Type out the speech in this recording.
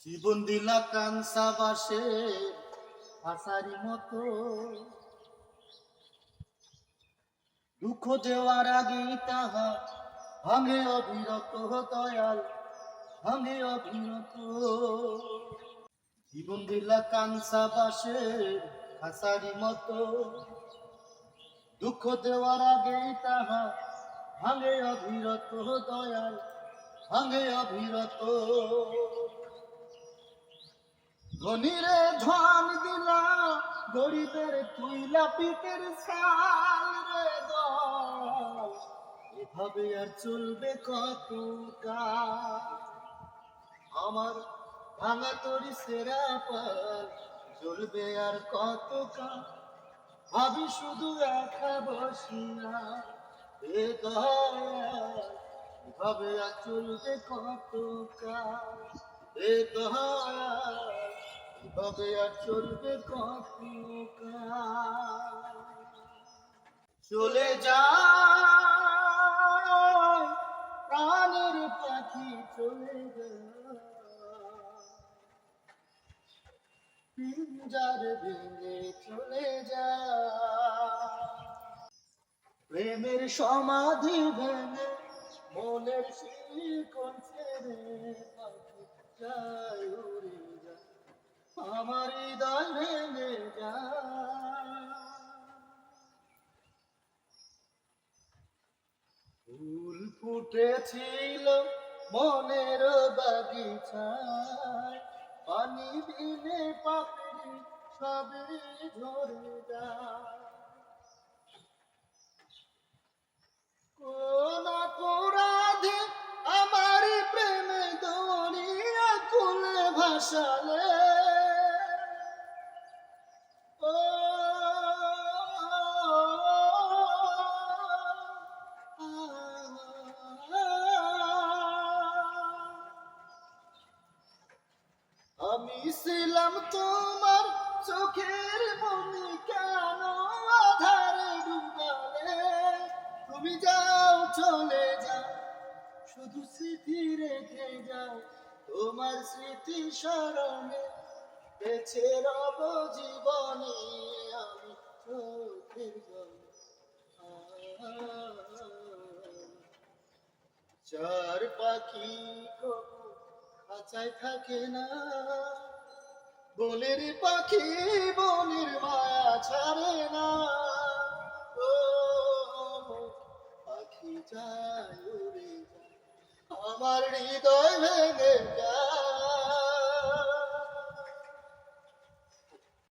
জীবন দিলা কানসা বাসে আসারি মতো, দুঃখ দেওয়ার আগে তাহা ভাঙে অবিরত দয়াল, ভাঙে অবিরত। জীবন দিলা কানসা বাসে আসারি মতো, দুঃখ দেওয়ার আগে তাহা ভাঙে অবিরত দয়াল, ভাঙে অবিরত। ধনীরে ধন দিলা, গরিবের তুইলা পিঠের সাল রে দল, এভাবে আর চলবে কত কাল? আমার ভাঙা তরি সেরা পাল চলবে আর কত কাল? ভাবি শুধু একা বসিয়া এ দয়াল, এভাবে আর চলবে কত কাল? এ দয়াল, এভাবে আর চলবে কত কাল? চলে যায় প্রাণের পাখি, চলে যায় পিঞ্জার ভেঙে চলে যায়। প্রেমের সমাধি ভেঙে মনের শিকল ছেড়ে পাখি যায় উড়ে যায়, আমার হৃদয় ভেঙে যায়। ফুল ফুটেছিল মনের বাগিচায়, পানি দিলে পাপড়ি সবই ঝরে যায়। কোন অপরাধে আমার প্রেমে দরিয়া কুলে ভাসালে, ও আমি ছিলাম তোমার চোখের মনি, কেন আধারে ডুবালে? তুমি যাও চলে যাও, শুধু স্মৃতি রেখে যাও, তোমার স্মৃতি স্মরণে বেঁচে রব জীবনে আমি চোখের জলে। চার পাখি কবু খাঁচায় থাকে না, বনের পাখি বনের মায়া ছাড়ে না। ও পাখি যায় উড়ে যায়, আমার হৃদয় ভেঙে যায়।